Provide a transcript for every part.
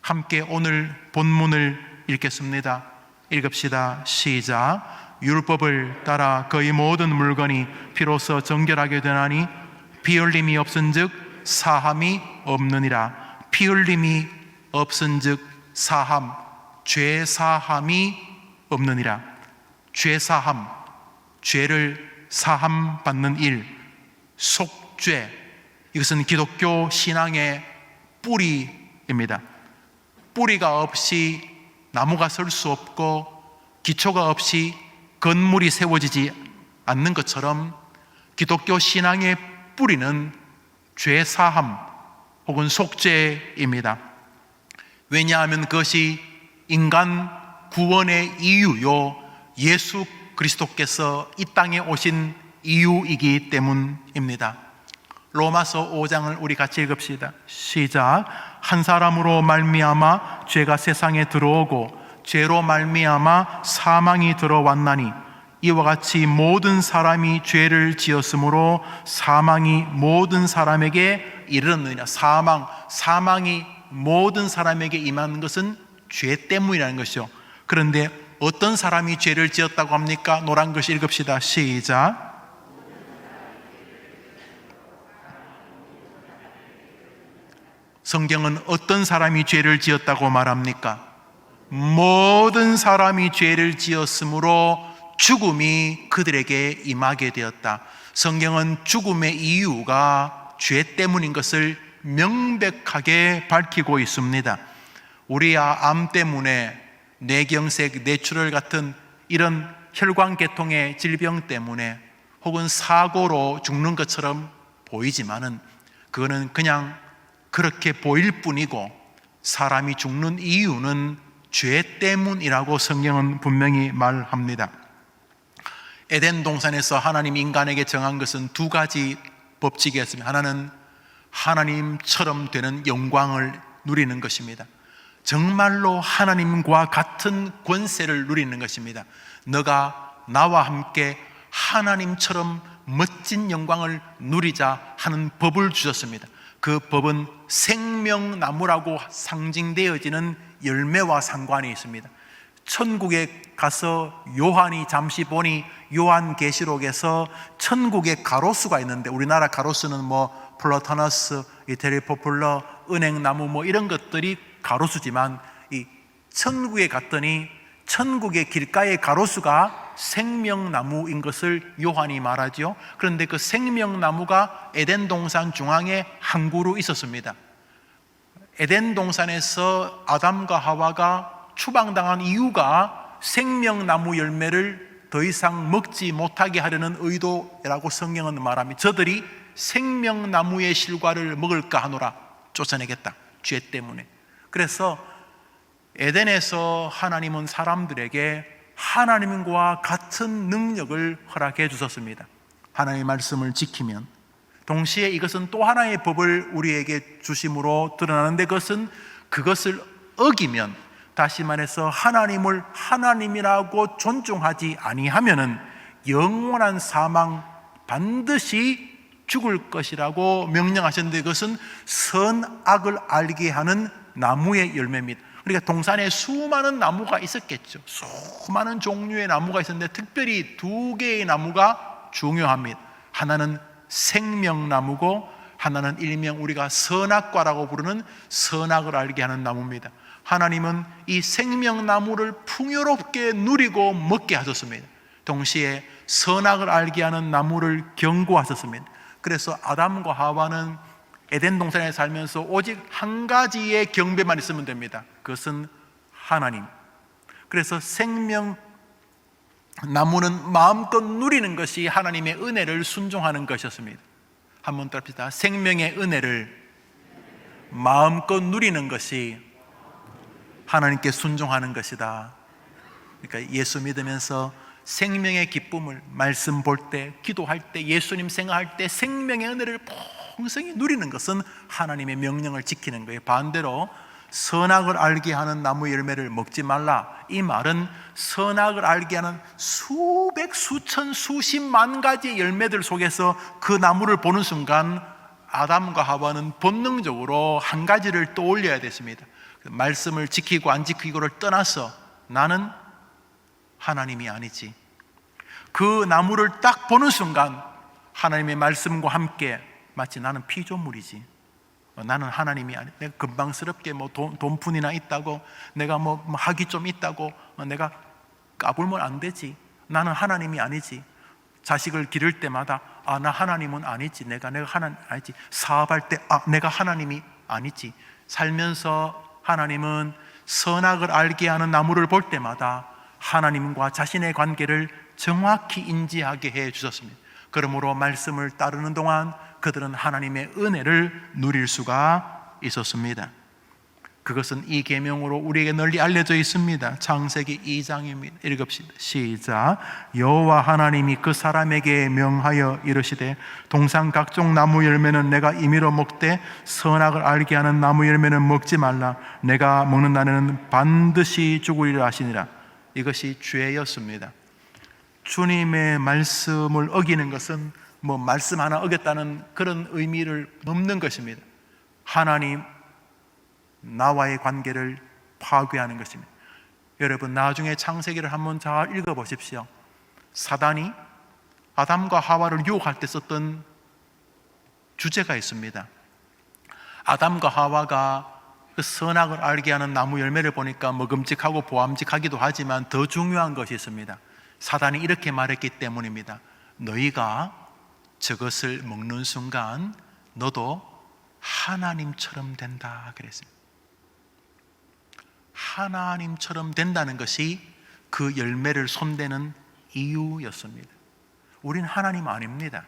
함께 오늘 본문을 읽겠습니다. 읽읍시다. 시작. 율법을 따라 거의 모든 물건이 비로소 정결하게 되나니 피 흘림이 없은즉 사함이 없느니라. 피 흘림이 없은즉 사함, 죄 사함이 없느니라. 죄 사함, 죄를 사함 받는 일, 속죄, 이것은 기독교 신앙의 뿌리입니다. 뿌리가 없이 나무가 설 수 없고 기초가 없이 건물이 세워지지 않는 것처럼 기독교 신앙의 뿌리는 죄 사함 혹은 속죄입니다. 왜냐하면 그것이 인간 구원의 이유요, 예수 그리스도께서 이 땅에 오신 이유이기 때문입니다. 로마서 5장을 우리 같이 읽읍시다. 시작. 한 사람으로 말미암아 죄가 세상에 들어오고 죄로 말미암아 사망이 들어왔나니 이와 같이 모든 사람이 죄를 지었으므로 사망이 모든 사람에게 이르렀느니라. 사망이 모든 사람에게 임하는 것은 죄 때문이라는 것이죠. 그런데 어떤 사람이 죄를 지었다고 합니까? 노란 글씨 읽읍시다. 시작. 성경은 어떤 사람이 죄를 지었다고 말합니까? 모든 사람이 죄를 지었으므로 죽음이 그들에게 임하게 되었다. 성경은 죽음의 이유가 죄 때문인 것을 명백하게 밝히고 있습니다. 우리 암 때문에 뇌경색, 뇌출혈 같은 이런 혈관계통의 질병 때문에 혹은 사고로 죽는 것처럼 보이지만은 그거는 그냥 그렇게 보일 뿐이고 사람이 죽는 이유는 죄 때문이라고 성경은 분명히 말합니다. 에덴 동산에서 하나님 인간에게 정한 것은 두 가지 법칙이었습니다. 하나는 하나님처럼 되는 영광을 누리는 것입니다. 정말로 하나님과 같은 권세를 누리는 것입니다. 너가 나와 함께 하나님처럼 멋진 영광을 누리자 하는 법을 주셨습니다. 그 법은 생명나무라고 상징되어지는 열매와 상관이 있습니다. 천국에 가서 요한이 잠시 보니 요한계시록에서 천국에 가로수가 있는데, 우리나라 가로수는 플라타너스, 이태리 포플러, 은행나무 이런 것들이 가로수지만 이 천국에 갔더니 천국의 길가의 가로수가 생명나무인 것을 요한이 말하죠. 그런데 그 생명나무가 에덴 동산 중앙에 한 그루 있었습니다. 에덴 동산에서 아담과 하와가 추방당한 이유가 생명나무 열매를 더 이상 먹지 못하게 하려는 의도라고 성경은 말합니다. 저들이 생명나무의 실과를 먹을까 하노라 쫓아내겠다, 죄 때문에. 그래서 에덴에서 하나님은 사람들에게 하나님과 같은 능력을 허락해 주셨습니다. 하나님의 말씀을 지키면. 동시에 이것은 또 하나의 법을 우리에게 주심으로 드러나는데, 그것을 어기면, 다시 말해서 하나님을 하나님이라고 존중하지 아니하면은 영원한 사망, 반드시 죽을 것이라고 명령하셨는데, 그것은 선악을 알게 하는 나무의 열매입니다. 그러니까 동산에 수많은 나무가 있었겠죠. 수많은 종류의 나무가 있었는데 특별히 두 개의 나무가 중요합니다. 하나는 생명나무고 하나는 일명 우리가 선악과라고 부르는 선악을 알게 하는 나무입니다. 하나님은 이 생명나무를 풍요롭게 누리고 먹게 하셨습니다. 동시에 선악을 알게 하는 나무를 경고하셨습니다. 그래서 아담과 하와는 에덴 동산에 살면서 오직 한 가지의 경배만 있으면 됩니다. 그것은 하나님. 그래서 생명나무는 마음껏 누리는 것이 하나님의 은혜를 순종하는 것이었습니다. 한번 더 합시다. 생명의 은혜를 마음껏 누리는 것이 하나님께 순종하는 것이다. 그러니까 예수 믿으면서 생명의 기쁨을 말씀 볼 때, 기도할 때, 예수님 생각할 때 생명의 은혜를 풍성히 누리는 것은 하나님의 명령을 지키는 거예요. 반대로 선악을 알게 하는 나무 열매를 먹지 말라, 이 말은 선악을 알게 하는 수백, 수천, 수십만 가지 열매들 속에서 그 나무를 보는 순간 아담과 하와는 본능적으로 한 가지를 떠올려야 됐습니다. 말씀을 지키고 안 지키고를 떠나서 나는 하나님이 아니지. 그 나무를 딱 보는 순간 하나님의 말씀과 함께 마치 나는 피조물이지. 나는 하나님이 아니. 내가 금방스럽게 뭐 돈푼이나 있다고, 내가 뭐 학이 좀 있다고 내가 까불면 안 되지. 나는 하나님이 아니지. 자식을 기를 때마다 나 하나님은 아니지. 내가 하나님 아니지. 사업할 때 내가 하나님이 아니지. 살면서 하나님은 선악을 알게 하는 나무를 볼 때마다 하나님과 자신의 관계를 정확히 인지하게 해 주셨습니다. 그러므로 말씀을 따르는 동안 그들은 하나님의 은혜를 누릴 수가 있었습니다. 그것은 이 계명으로 우리에게 널리 알려져 있습니다. 창세기 2장입니다. 읽읍시다. 시작. 여호와 하나님이 그 사람에게 명하여 이르시되 동산 각종 나무 열매는 내가 임의로 먹되 선악을 알게 하는 나무 열매는 먹지 말라. 내가 먹는 날에는 반드시 죽으리라 하시니라. 이것이 죄였습니다. 주님의 말씀을 어기는 것은 뭐 말씀 하나 어겼다는 그런 의미를 넘는 것입니다. 하나님 나와의 관계를 파괴하는 것입니다. 여러분, 나중에 창세기를 한번 잘 읽어보십시오. 사단이 아담과 하와를 유혹할 때 썼던 주제가 있습니다. 아담과 하와가 그 선악을 알게 하는 나무 열매를 보니까 먹음직하고 보암직하기도 하지만 더 중요한 것이 있습니다. 사단이 이렇게 말했기 때문입니다. 너희가 저것을 먹는 순간 너도 하나님처럼 된다 그랬습니다. 하나님처럼 된다는 것이 그 열매를 손대는 이유였습니다. 우리는 하나님 아닙니다.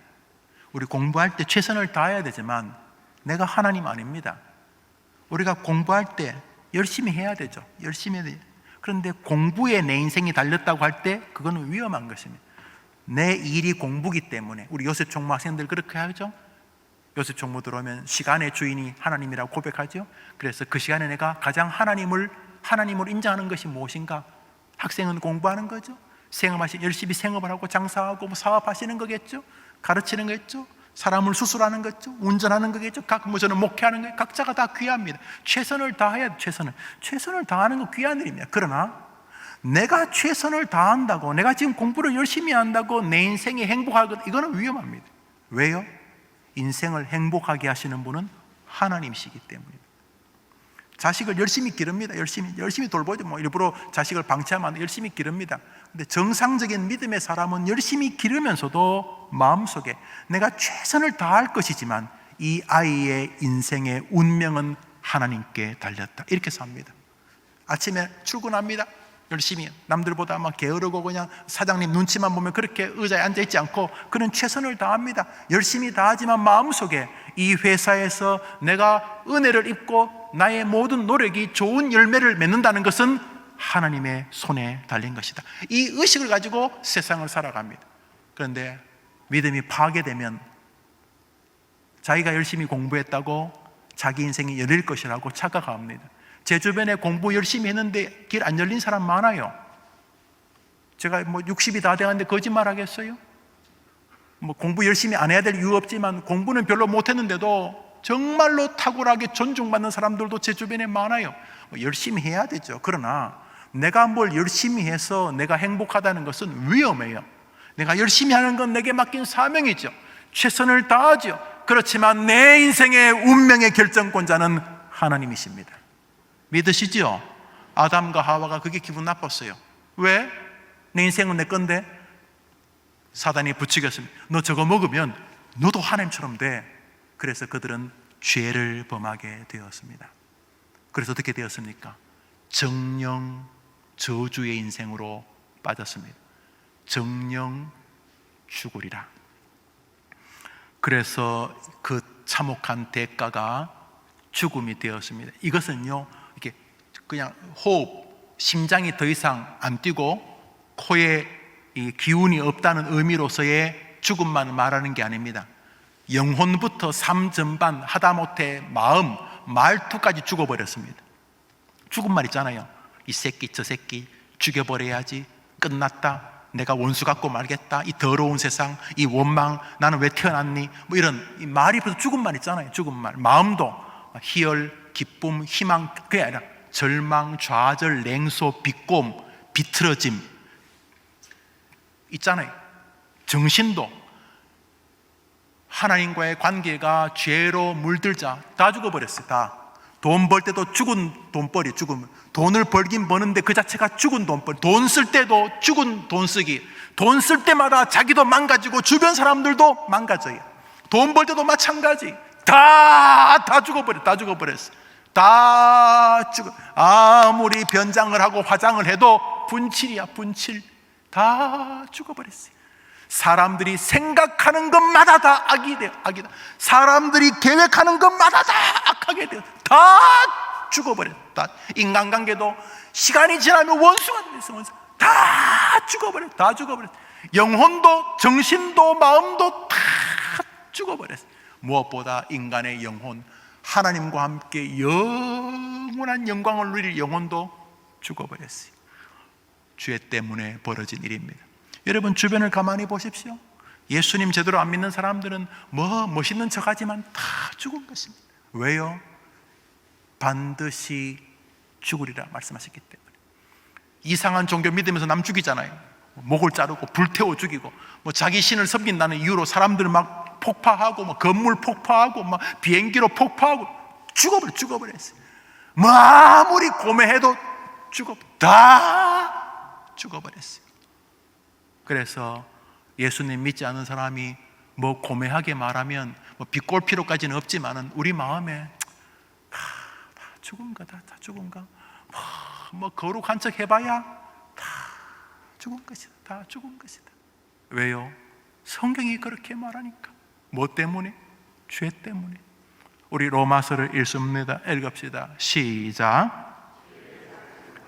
우리 공부할 때 최선을 다해야 되지만 내가 하나님 아닙니다. 우리가 공부할 때 열심히 해야 되죠. 열심히 해야 되죠. 그런데 공부에 내 인생이 달렸다고 할 때 그거는 위험한 것입니다. 내 일이 공부기 때문에 우리 요셉 총무 학생들 그렇게 하죠. 요셉 총무 들어오면 시간의 주인이 하나님이라고 고백하죠. 그래서 그 시간에 내가 가장 하나님을 인정하는 것이 무엇인가? 학생은 공부하는 거죠. 열심히 생업을 하고 장사하고 뭐 사업하시는 거겠죠. 가르치는 거겠죠. 사람을 수술하는 거죠. 운전하는 거겠죠. 저는 목회하는 거예요. 각자가 다 귀합니다. 최선을 다해야 최선을 다하는 건 귀한 일입니다. 그러나 내가 최선을 다한다고, 내가 지금 공부를 열심히 한다고 내 인생이 행복하고, 이거는 위험합니다. 왜요? 인생을 행복하게 하시는 분은 하나님이시기 때문입니다. 자식을 열심히 기릅니다. 열심히 돌보죠. 뭐 일부러 자식을 방치하면 열심히 기릅니다. 근데 정상적인 믿음의 사람은 열심히 기르면서도 마음속에 내가 최선을 다할 것이지만 이 아이의 인생의 운명은 하나님께 달렸다. 이렇게 삽니다. 아침에 출근합니다. 열심히 남들보다 막 게으르고 그냥 사장님 눈치만 보면 그렇게 의자에 앉아있지 않고 그는 최선을 다합니다. 열심히 다하지만 마음속에 이 회사에서 내가 은혜를 입고 나의 모든 노력이 좋은 열매를 맺는다는 것은 하나님의 손에 달린 것이다. 이 의식을 가지고 세상을 살아갑니다. 그런데 믿음이 파괴되면 자기가 열심히 공부했다고 자기 인생이 열릴 것이라고 착각합니다. 제 주변에 공부 열심히 했는데 길 안 열린 사람 많아요. 제가 뭐 60이 다 돼가는데 거짓말 하겠어요? 뭐 공부 열심히 안 해야 될 이유 없지만 공부는 별로 못했는데도 정말로 탁월하게 존중받는 사람들도 제 주변에 많아요. 뭐 열심히 해야 되죠. 그러나 내가 뭘 열심히 해서 내가 행복하다는 것은 위험해요. 내가 열심히 하는 건 내게 맡긴 사명이죠. 최선을 다하죠. 그렇지만 내 인생의 운명의 결정권자는 하나님이십니다. 믿으시죠? 아담과 하와가 그게 기분 나빴어요. 왜? 내 인생은 내 건데. 사단이 부추겼습니다. 너 저거 먹으면 너도 하나님처럼 돼. 그래서 그들은 죄를 범하게 되었습니다. 그래서 어떻게 되었습니까? 정령 저주의 인생으로 빠졌습니다. 정령 죽으리라. 그래서 그 참혹한 대가가 죽음이 되었습니다. 이것은요, 이렇게 그냥 호흡, 심장이 더 이상 안 뛰고 코에 이 기운이 없다는 의미로서의 죽음만 말하는 게 아닙니다. 영혼부터 삶 전반, 하다못해 마음, 말투까지 죽어버렸습니다. 죽은 말 있잖아요. 이 새끼 저 새끼 죽여버려야지, 끝났다, 내가 원수 갖고 말겠다, 이 더러운 세상, 이 원망, 나는 왜 태어났니, 뭐 이런 이 말이 벌써 죽은 말 있잖아요. 죽은 말. 마음도 희열, 기쁨, 희망, 그게 아니라 절망, 좌절, 냉소, 비꼼, 비틀어짐 있잖아요. 정신도, 하나님과의 관계가 죄로 물들자 다 죽어버렸어요. 다. 돈 벌 때도 죽은 돈벌이, 죽음. 돈을 벌긴 버는데 그 자체가 죽은 돈벌. 돈 쓸 때도 죽은 돈 쓰기. 돈 쓸 때마다 자기도 망가지고 주변 사람들도 망가져요. 돈 벌 때도 마찬가지. 다 죽어버렸어. 다 죽어버렸어. 다 죽어. 아무리 변장을 하고 화장을 해도 분칠이야, 분칠. 다 죽어버렸어요. 사람들이 생각하는 것마다 다 악이 돼요. 악이다. 사람들이 계획하는 것마다 다 악하게 돼요. 다 죽어버렸다. 인간관계도 시간이 지나면 원수가 되어서 원수. 다 죽어버렸다. 다 죽어버렸다. 영혼도 정신도 마음도 다 죽어버렸어요. 무엇보다 인간의 영혼, 하나님과 함께 영원한 영광을 누릴 영혼도 죽어버렸어요. 죄 때문에 벌어진 일입니다. 여러분 주변을 가만히 보십시오. 예수님 제대로 안 믿는 사람들은 멋있는 척하지만 다 죽은 것입니다. 왜요? 반드시 죽으리라 말씀하셨기 때문에. 이상한 종교 믿으면서 남 죽이잖아요. 목을 자르고 불태워 죽이고, 자기 신을 섬긴다는 이유로 사람들 막 폭파하고, 건물 폭파하고, 비행기로 폭파하고, 죽어버렸어요. 아무리 고매해도 다 죽어버렸어요. 그래서 예수님 믿지 않는 사람이 고매하게 말하면 비꼴 필요까지는 없지만은 우리 마음에 다 죽은 거다, 다 죽은 거. 거룩한 척 해봐야 다 죽은 것이다, 다 죽은 것이다. 왜요? 성경이 그렇게 말하니까. 뭐 때문에? 죄 때문에. 우리 로마서를 읽습니다. 읽읍시다. 시작.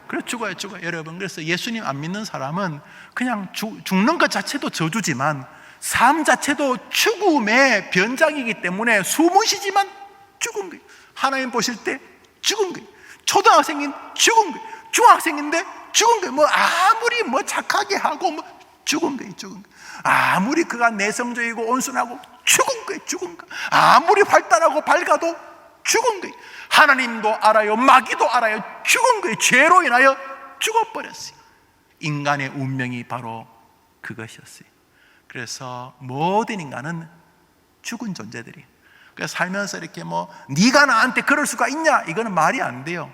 그래, 죽어요. 여러분, 그래서 예수님 안 믿는 사람은 그냥 죽는 것 자체도 저주지만 삶 자체도 죽음의 변장이기 때문에 숨은 쉬지만 죽은 거예요. 하나님 보실 때 죽은 거예요. 초등학생인 죽은 거예요. 중학생인데 죽은 거예요. 아무리 착하게 하고 죽은 거예요. 아무리 그가 내성적이고 온순하고 죽은 거. 아무리 활달하고 밝아도 죽은 거예요. 하나님도 알아요. 마귀도 알아요. 죽은 거예요. 죄로 인하여 죽어버렸어요. 인간의 운명이 바로 그것이었어요. 그래서 모든 인간은 죽은 존재들이에요. 그래서 살면서 이렇게 네가 나한테 그럴 수가 있냐? 이거는 말이 안 돼요.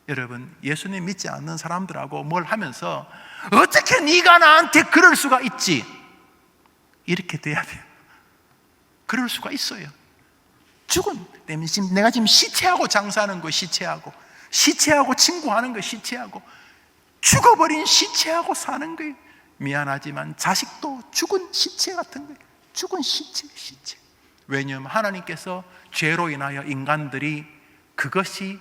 여러분, 예수님 믿지 않는 사람들하고 뭘 하면서 어떻게 네가 나한테 그럴 수가 있지? 이렇게 돼야 돼요. 그럴 수가 있어요. 죽은 때문에 내가 지금 시체하고 장사하는 거, 시체하고 친구하는 거, 시체하고 죽어버린 시체하고 사는 거예요. 미안하지만 자식도 죽은 시체 같은 거예요. 죽은 시체. 왜냐하면 하나님께서 죄로 인하여 인간들이 그것이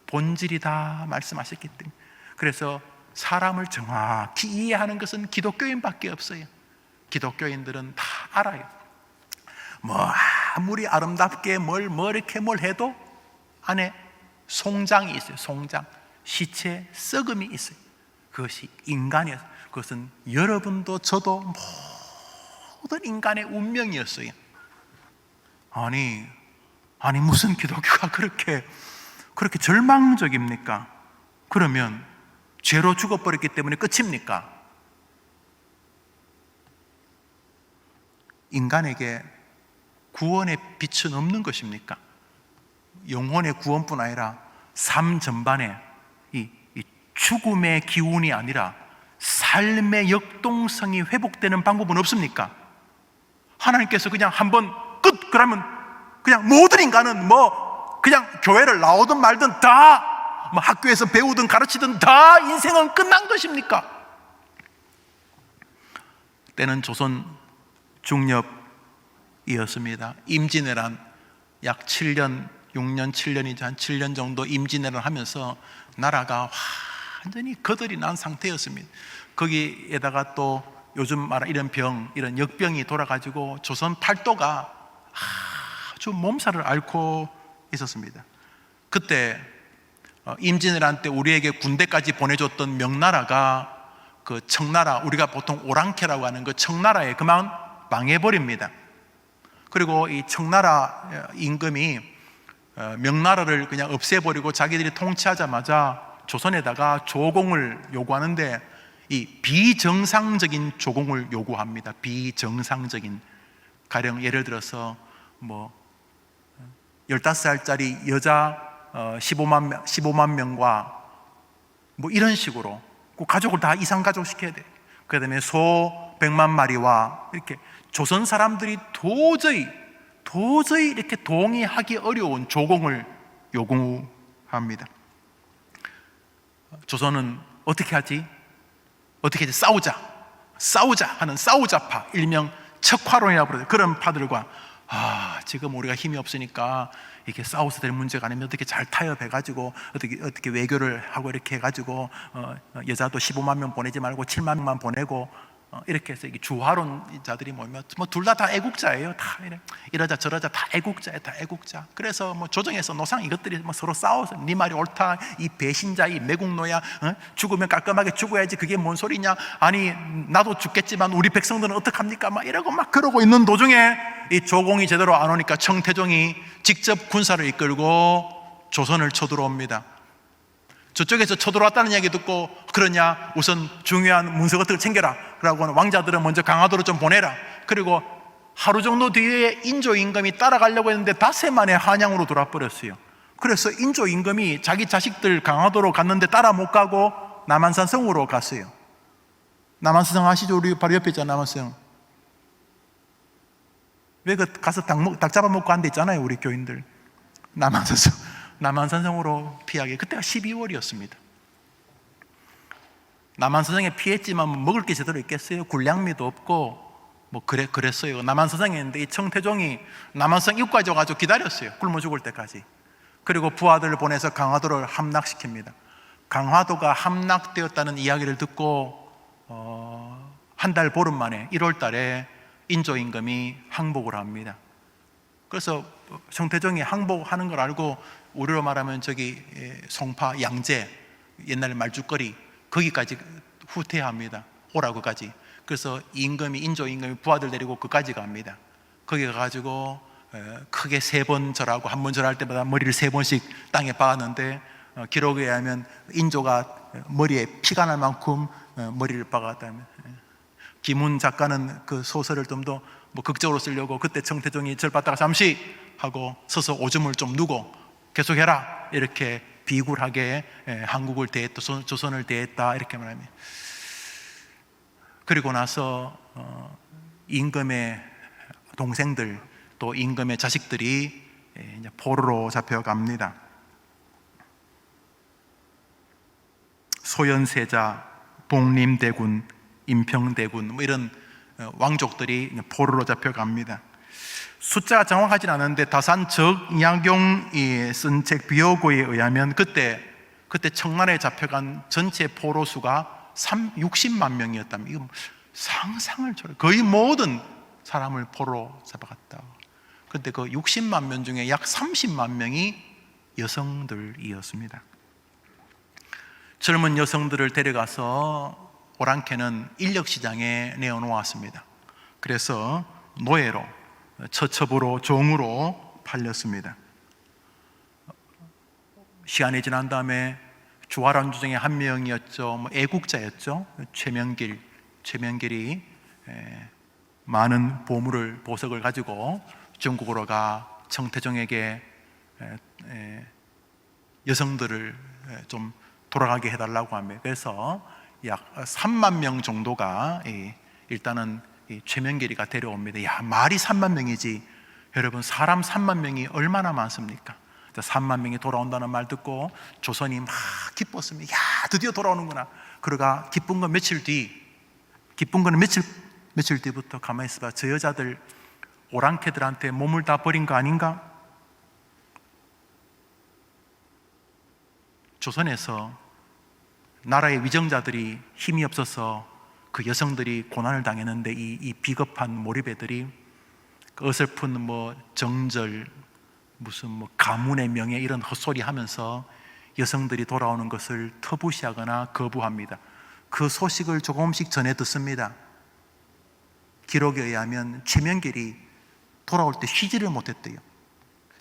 본질이다 말씀하셨기 때문에. 그래서 사람을 정확히 이해하는 것은 기독교인밖에 없어요. 기독교인들은 다 알아요. 아무리 아름답게 뭘 해도 안에 송장이 있어요. 송장, 시체, 썩음이 있어요. 그것이 인간이었어요. 그것은 여러분도 저도 모든 인간의 운명이었어요. 아니 무슨 기독교가 그렇게 절망적입니까? 그러면 죄로 죽어버렸기 때문에 끝입니까? 인간에게 구원의 빛은 없는 것입니까? 영혼의 구원뿐 아니라 삶 전반에 이 죽음의 기운이 아니라 삶의 역동성이 회복되는 방법은 없습니까? 하나님께서 그냥 한번 끝! 그러면 그냥 모든 인간은 그냥 교회를 나오든 말든 다 학교에서 배우든 가르치든 다 인생은 끝난 것입니까? 때는 조선 중엽이었습니다. 임진왜란 약 7년, 6년, 7년이죠. 한 7년 정도 임진왜란을 하면서 나라가 완전히 거덜이 난 상태였습니다. 거기에다가 또 요즘 말하는 이런 병, 이런 역병이 돌아가지고 조선 팔도가 아주 몸살을 앓고 있었습니다. 그때 임진왜란 때 우리에게 군대까지 보내줬던 명나라가 그 청나라, 우리가 보통 오랑캐라고 하는 그 청나라에 그만 망해버립니다. 그리고 이 청나라 임금이 명나라를 그냥 없애버리고 자기들이 통치하자마자 조선에다가 조공을 요구하는데 이 비정상적인 조공을 요구합니다. 비정상적인, 가령 예를 들어서 뭐 15살짜리 여자 15만 명과 뭐 이런 식으로 그 가족을 다 이상 가족 시켜야 돼. 그 다음에 소 100만 마리와 이렇게 조선 사람들이 도저히 이렇게 동의하기 어려운 조공을 요구합니다. 조선은 어떻게 하지? 싸우자 하는 싸우자파, 일명 척화론이라고 부르죠. 그런 파들과 지금 우리가 힘이 없으니까 이렇게 싸워서 될 문제가 아니면 어떻게 잘 타협해가지고 어떻게 외교를 하고 이렇게 해가지고 여자도 15만 명 보내지 말고 7만 명만 보내고 이렇게 해서 주화론자들이 모이면 뭐 둘 다 애국자예요. 다 이러자 저러자 다 애국자예요. 다 애국자. 그래서 뭐 조정에서 노상 이것들이 뭐 서로 싸워서 네 말이 옳다, 이 배신자, 이 매국노야, 죽으면 깔끔하게 죽어야지, 그게 뭔 소리냐, 아니 나도 죽겠지만 우리 백성들은 어떡합니까, 막 이러고 막 그러고 있는 도중에 이 조공이 제대로 안 오니까 청태종이 직접 군사를 이끌고 조선을 쳐들어옵니다. 저쪽에서 쳐들어왔다는 이야기 듣고, 그러냐, 우선 중요한 문서 같은 걸 챙겨라, 그러고 왕자들은 먼저 강화도로 좀 보내라. 그리고 하루 정도 뒤에 인조 임금이 따라가려고 했는데 닷새 만에 한양으로 돌아버렸어요. 그래서 인조 임금이 자기 자식들 강화도로 갔는데 따라 못 가고 남한산 성으로 갔어요. 남한산 성 아시죠? 우리 바로 옆에 있잖아요, 남한산. 왜 가서 닭 잡아먹고 한 데 있잖아요, 우리 교인들. 남한산성으로 피하게. 그때가 12월이었습니다. 남한산성에 피했지만 먹을 게 제대로 있겠어요? 군량미도 없고 뭐 그랬어요. 남한산성에 있는데 이 청태종이 남한산 입구까지 와가지고 기다렸어요. 굶어 죽을 때까지. 그리고 부하들을 보내서 강화도를 함락시킵니다. 강화도가 함락되었다는 이야기를 듣고 한 달 보름 만에 1월 달에 인조 임금이 항복을 합니다. 그래서 청태종이 항복하는 걸 알고, 우리로 말하면 저기 송파, 양재, 옛날 말죽거리 거기까지 후퇴합니다. 오라고까지. 그래서 인조 임금이 부하들 데리고 그까지 갑니다. 거기 가가지고 크게 3번 절하고, 한 번 절할 때마다 머리를 3번씩 땅에 박았는데, 기록에 의하면 인조가 머리에 피가 날 만큼 머리를 박았다면, 김훈 작가는 그 소설을 좀 더 뭐 극적으로 쓰려고 그때 청태종이 절 받다가 잠시 하고 서서 오줌을 좀 누고 계속해라 이렇게 비굴하게 한국을 대했다, 조선을 대했다 이렇게 말합니다. 그리고 나서 임금의 동생들 또 임금의 자식들이 이제 포로로 잡혀갑니다. 소현세자, 복림대군, 임평대군 뭐 이런 왕족들이 포로로 잡혀갑니다. 숫자가 정확하진 않은데 다산 적약용이 쓴 책 비어고에 의하면 그때 청나라에 잡혀간 전체 포로 수가 60만 명이었답니다. 이거 상상을 초월해. 거의 모든 사람을 포로로 잡아갔다. 그런데 그 60만 명 중에 약 30만 명이 여성들이었습니다. 젊은 여성들을 데려가서 오랑캐는 인력시장에 내어놓았습니다. 그래서 노예로, 처첩으로, 종으로 팔렸습니다. 시간이 지난 다음에 주화란주 중에 한 명이었죠. 애국자였죠. 최명길이 많은 보석을 가지고 중국으로 가 청태종에게 여성들을 좀 돌아가게 해달라고 합니다. 그래서 약 3만 명 정도가 일단은 최명길이가 데려옵니다. 야, 말이 3만 명이지. 여러분, 사람 3만 명이 얼마나 많습니까? 3만 명이 돌아온다는 말 듣고 조선이 막 기뻤습니다. 야, 드디어 돌아오는구나. 그러가 기쁜 건 며칠 뒤부터 가만히 있어봐. 저 여자들 오랑캐들한테 몸을 다 버린 거 아닌가? 조선에서 나라의 위정자들이 힘이 없어서 그 여성들이 고난을 당했는데 이 비겁한 몰입애들이 그 어설픈 정절, 무슨 가문의 명예 이런 헛소리 하면서 여성들이 돌아오는 것을 터부시하거나 거부합니다. 그 소식을 조금씩 전해 듣습니다. 기록에 의하면 최명길이 돌아올 때 쉬지를 못했대요.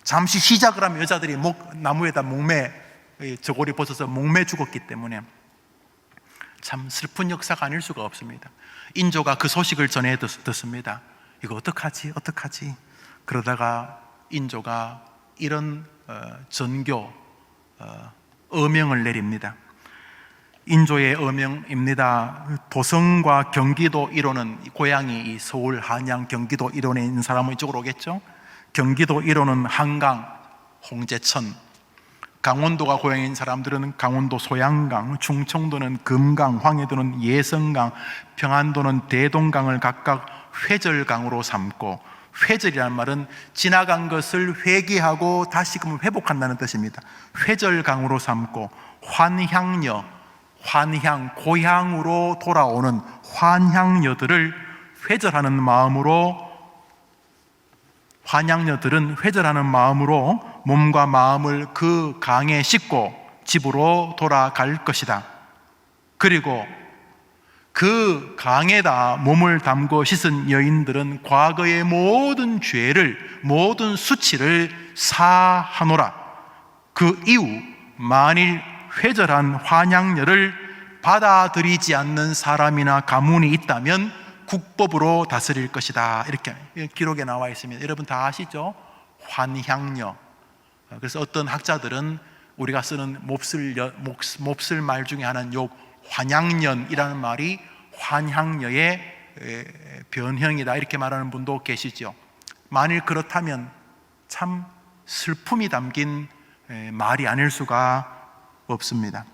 잠시 시작을 하면 여자들이 나무에다 저고리 벗어서 목매 죽었기 때문에 참 슬픈 역사가 아닐 수가 없습니다. 인조가 그 소식을 전해 듣습니다. 이거 어떡하지? 그러다가 인조가 이런 전교 어명을 내립니다. 인조의 어명입니다. 도성과 경기도 일호는, 고향이 이 서울, 한양, 경기도 일원에 있는 사람은 이쪽으로 오겠죠. 경기도 일호는 한강, 홍제천, 강원도가 고향인 사람들은 강원도 소양강, 충청도는 금강, 황해도는 예성강, 평안도는 대동강을 각각 회절강으로 삼고, 회절이라는 말은 지나간 것을 회귀하고 다시금 회복한다는 뜻입니다. 회절강으로 삼고, 고향으로 돌아오는 환향녀들은 회절하는 마음으로 몸과 마음을 그 강에 싣고 집으로 돌아갈 것이다. 그리고 그 강에다 몸을 담고 씻은 여인들은 과거의 모든 수치를 사하노라. 그 이후 만일 회절한 환향녀를 받아들이지 않는 사람이나 가문이 있다면 국법으로 다스릴 것이다. 이렇게 기록에 나와 있습니다. 여러분 다 아시죠? 환향녀. 그래서 어떤 학자들은 우리가 쓰는 몹쓸 말 중에 하나는 요 환향년이라는 말이 환향녀의 변형이다, 이렇게 말하는 분도 계시죠. 만일 그렇다면 참 슬픔이 담긴 말이 아닐 수가 없습니다.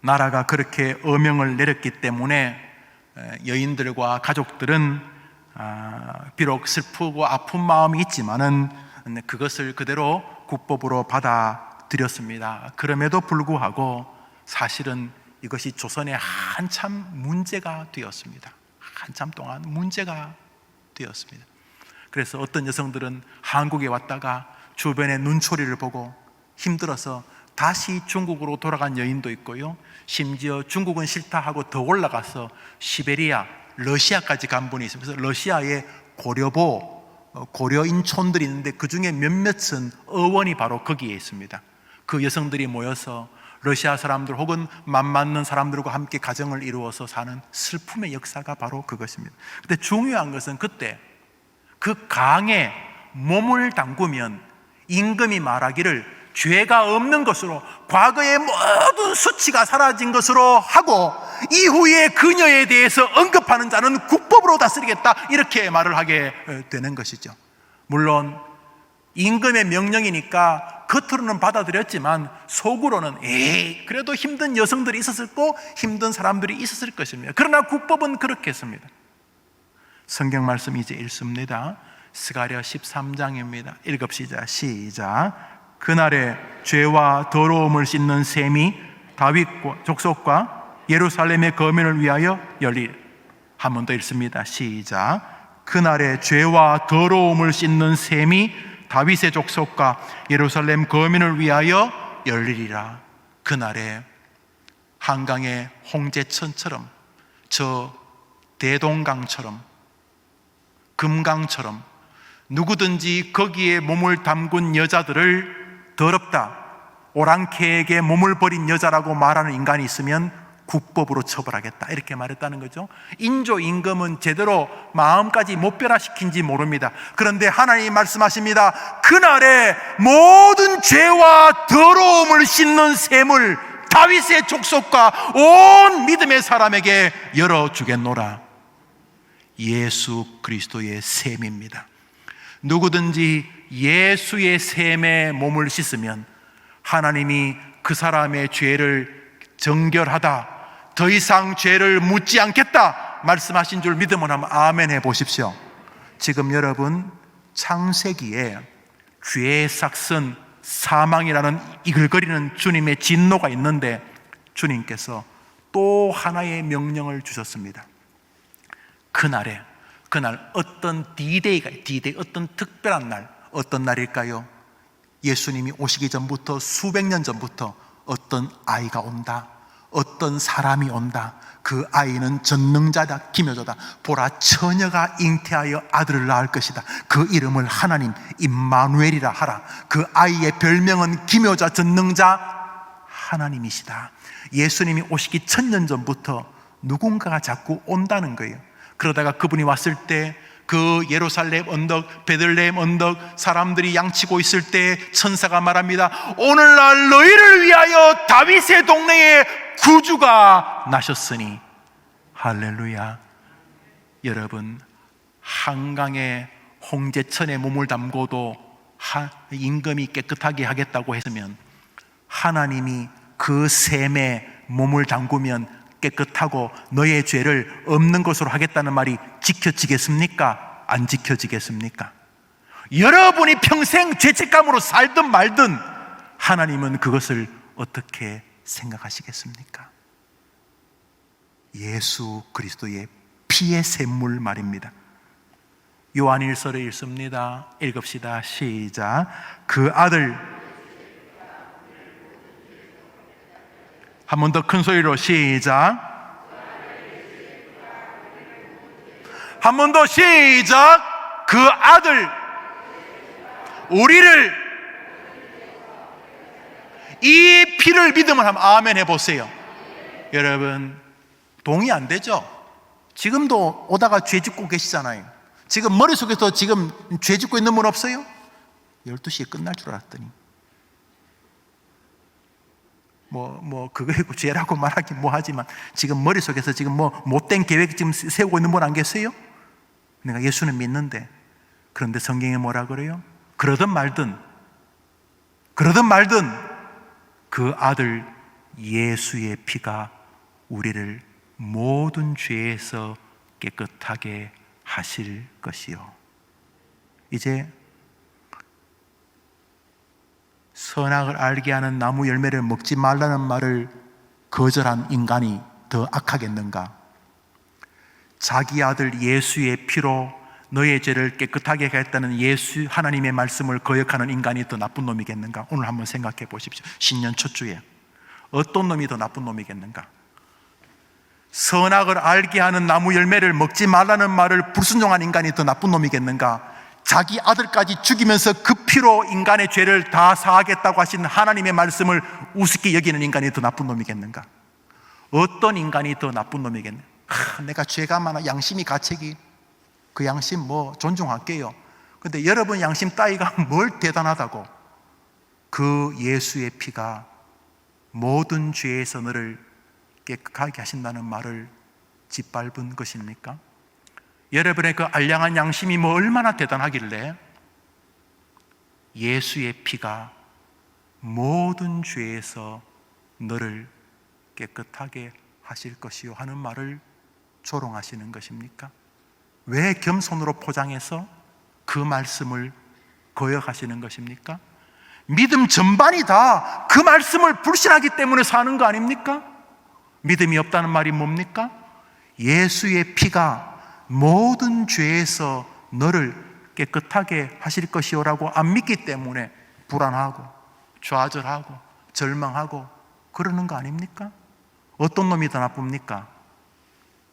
나라가 그렇게 어명을 내렸기 때문에 여인들과 가족들은 비록 슬프고 아픈 마음이 있지만은 그것을 그대로 국법으로 받아들였습니다. 그럼에도 불구하고 사실은 이것이 조선에 한참 문제가 되었습니다. 한참 동안 문제가 되었습니다. 그래서 어떤 여성들은 한국에 왔다가 주변의 눈초리를 보고 힘들어서 다시 중국으로 돌아간 여인도 있고요, 심지어 중국은 싫다 하고 더 올라가서 시베리아, 러시아까지 간 분이 있습니다. 그래서 러시아의 고려인촌들이 있는데 그 중에 몇몇은 어원이 바로 거기에 있습니다. 그 여성들이 모여서 러시아 사람들 혹은 맞는 사람들과 함께 가정을 이루어서 사는 슬픔의 역사가 바로 그것입니다. 근데 중요한 것은 그때 그 강에 몸을 담그면 임금이 말하기를 죄가 없는 것으로, 과거의 모든 수치가 사라진 것으로 하고 이후에 그녀에 대해서 언급하는 자는 국법으로 다스리겠다, 이렇게 말을 하게 되는 것이죠. 물론 임금의 명령이니까 겉으로는 받아들였지만 속으로는 그래도 힘든 여성들이 있었을 거고 힘든 사람들이 있었을 것입니다. 그러나 국법은 그렇게 했습니다. 성경 말씀 이제 읽습니다. 스가랴 13장입니다. 읽읍시다. 시작. 그날에 죄와 더러움을 씻는 셈이 다윗 족속과 예루살렘의 거민을 위하여 열리리. 한 번 더 읽습니다. 시작. 그날에 죄와 더러움을 씻는 셈이 다윗의 족속과 예루살렘 거민을 위하여 열리리라. 그날에 한강의 홍제천처럼, 저 대동강처럼, 금강처럼 누구든지 거기에 몸을 담근 여자들을 더럽다, 오랑캐에게 몸을 버린 여자라고 말하는 인간이 있으면 국법으로 처벌하겠다, 이렇게 말했다는 거죠. 인조 임금은 제대로 마음까지 못 변화시킨지 모릅니다. 그런데 하나님이 말씀하십니다. 그날에 모든 죄와 더러움을 씻는 셈을 다윗의 족속과 온 믿음의 사람에게 열어주겠노라. 예수 그리스도의 셈입니다. 누구든지 예수의 셈에 몸을 씻으면 하나님이 그 사람의 죄를 정결하다, 더 이상 죄를 묻지 않겠다 말씀하신 줄 믿으면 한번 아멘 해보십시오. 지금 여러분 창세기에 죄의 삭선 사망이라는 이글거리는 주님의 진노가 있는데 주님께서 또 하나의 명령을 주셨습니다. 그날 어떤 D-Day가, 어떤 특별한 날, 어떤 날일까요? 예수님이 오시기 전부터 수백 년 전부터 어떤 아이가 온다, 어떤 사람이 온다. 그 아이는 전능자다, 기묘자다. 보라, 처녀가 잉태하여 아들을 낳을 것이다. 그 이름을 하나님 임마누엘이라 하라. 그 아이의 별명은 기묘자, 전능자 하나님이시다. 예수님이 오시기 1000년 전부터 누군가가 자꾸 온다는 거예요. 그러다가 그분이 왔을 때 그 예루살렘 언덕, 베들레헴 언덕, 사람들이 양치고 있을 때 천사가 말합니다. 오늘날 너희를 위하여 다윗의 동네에 구주가 나셨으니. 할렐루야. 여러분, 한강에 홍제천에 몸을 담고도 임금이 깨끗하게 하겠다고 했으면, 하나님이 그 샘에 몸을 담그면 깨끗하고 너의 죄를 없는 것으로 하겠다는 말이 지켜지겠습니까? 안 지켜지겠습니까? 여러분이 평생 죄책감으로 살든 말든 하나님은 그것을 어떻게 생각하시겠습니까? 예수 그리스도의 피의 샘물 말입니다. 요한일서를 읽습니다. 읽읍시다. 시작. 그 아들, 한 번 더 큰 소리로 시작. 한 번 더 시작. 그 아들, 우리를, 이 피를 믿음을 하면 아멘 해보세요. 여러분, 동의 안 되죠? 지금도 오다가 죄 짓고 계시잖아요. 지금 머릿속에서 지금 죄 짓고 있는 분 없어요? 12시에 끝날 줄 알았더니 그거 죄라고 말하긴 뭐하지만 지금 머릿속에서 지금 못된 계획 지금 세우고 있는 분 안 계세요? 내가 예수는 믿는데. 그런데 성경에 뭐라 그래요? 그러든 말든 그 아들 예수의 피가 우리를 모든 죄에서 깨끗하게 하실 것이요. 이제 선악을 알게 하는 나무 열매를 먹지 말라는 말을 거절한 인간이 더 악하겠는가? 자기 아들 예수의 피로 너의 죄를 깨끗하게 하겠다는 예수 하나님의 말씀을 거역하는 인간이 더 나쁜 놈이겠는가? 오늘 한번 생각해 보십시오. 신년 첫 주에 어떤 놈이 더 나쁜 놈이겠는가? 선악을 알게 하는 나무 열매를 먹지 말라는 말을 불순종한 인간이 더 나쁜 놈이겠는가? 자기 아들까지 죽이면서 그 피로 인간의 죄를 다 사하겠다고 하신 하나님의 말씀을 우습게 여기는 인간이 더 나쁜 놈이겠는가? 어떤 인간이 더 나쁜 놈이겠는가? 내가 죄가 많아, 양심이 가책이, 그 양심 존중할게요. 근데 여러분 양심 따위가 뭘 대단하다고 그 예수의 피가 모든 죄에서 너를 깨끗하게 하신다는 말을 짓밟은 것입니까? 여러분의 그 알량한 양심이 얼마나 대단하길래 예수의 피가 모든 죄에서 너를 깨끗하게 하실 것이요 하는 말을 조롱하시는 것입니까? 왜 겸손으로 포장해서 그 말씀을 거역하시는 것입니까? 믿음 전반이 다 그 말씀을 불신하기 때문에 사는 거 아닙니까? 믿음이 없다는 말이 뭡니까? 예수의 피가 모든 죄에서 너를 깨끗하게 하실 것이요라고 안 믿기 때문에 불안하고 좌절하고 절망하고 그러는 거 아닙니까? 어떤 놈이 더 나쁩니까?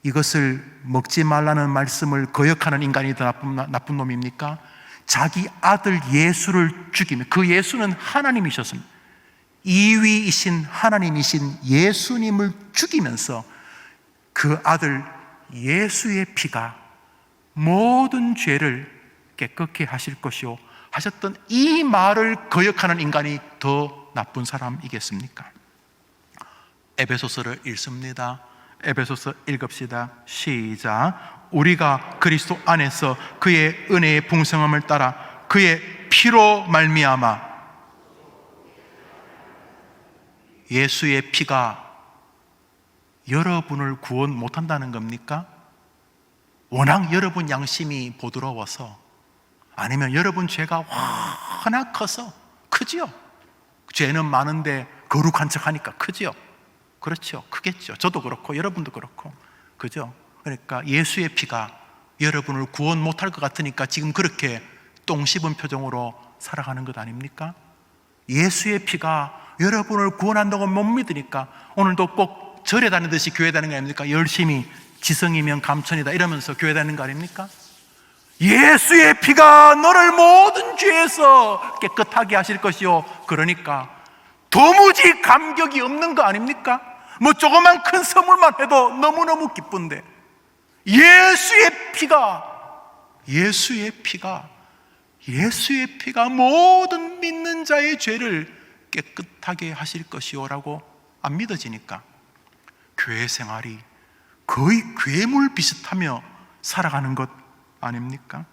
이것을 먹지 말라는 말씀을 거역하는 인간이 더 나쁜 놈입니까? 자기 아들 예수를 죽이며, 그 예수는 하나님이셨습니다. 이위이신 하나님이신 예수님을 죽이면서 그 아들 예수의 피가 모든 죄를 깨끗게 하실 것이요 하셨던 이 말을 거역하는 인간이 더 나쁜 사람이겠습니까? 에베소서를 읽습니다. 에베소서 읽읍시다. 시작. 우리가 그리스도 안에서 그의 은혜의 풍성함을 따라 그의 피로 말미암아, 예수의 피가 여러분을 구원 못한다는 겁니까? 워낙 여러분 양심이 부드러워서, 아니면 여러분 죄가 워낙 커서, 크지요? 죄는 많은데 거룩한 척 하니까 크지요? 그렇죠. 크겠죠. 저도 그렇고 여러분도 그렇고, 그죠? 그러니까 예수의 피가 여러분을 구원 못할 것 같으니까 지금 그렇게 똥 씹은 표정으로 살아가는 것 아닙니까? 예수의 피가 여러분을 구원한다고 못 믿으니까 오늘도 꼭 절에 다니듯이 교회 다니는 거 아닙니까? 열심히 지성이면 감천이다 이러면서 교회 다니는 거 아닙니까? 예수의 피가 너를 모든 죄에서 깨끗하게 하실 것이요, 그러니까 도무지 감격이 없는 거 아닙니까? 뭐 조그만 큰 선물만 해도 너무너무 기쁜데 예수의 피가 모든 믿는 자의 죄를 깨끗하게 하실 것이요라고 안 믿어지니까 교회 생활이 거의 괴물 비슷하며 살아가는 것 아닙니까?